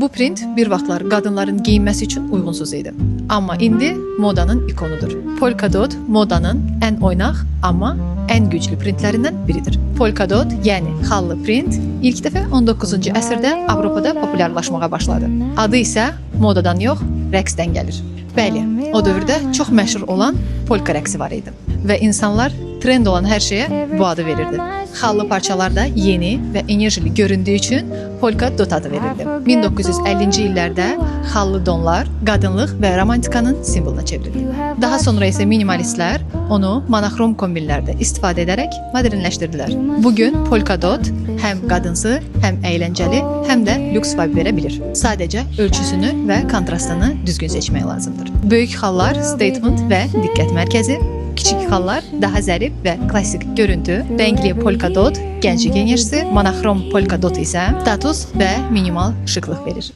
Bu print bir vaxtlar qadınların geyinməsi üçün uyğunsuz idi. Amma indi modanın ikonudur. Polka dot modanın ən oynaq, amma ən güclü printlərindən biridir. Polka dot, yəni xallı print, ilk dəfə 19-cu əsrdə Avropada populyarlaşmağa başladı. Adı isə modadan yox, rəqsdən gəlir. Bəli, o dövrdə çox məşhur olan polka rəqsi var idi və insanlar trend olan hər şeyə bu adı verirdi. Xallı parçalar da yeni və enerjili göründüyü üçün polka dot adı verildi. 1950-ci illərdə xallı donlar qadınlıq və romantikanın simvoluna çevrildi. Daha sonra isə minimalistlər onu monoxrom kombinlərdə istifadə edərək modernləşdirdilər. Bugün polka dot həm qadınsı, həm əyləncəli, həm də lüks vibe verə bilir. Sadəcə ölçüsünü və kontrastını düzgün seçmək lazımdır. Böyük xallar statement və diqqət mərkəzi, kiçik xallar daha zərif və klassik görüntü, rəngli polka dot gənclik enerjisi, monoxrom polka dot isə status və minimal şıqlıq verir.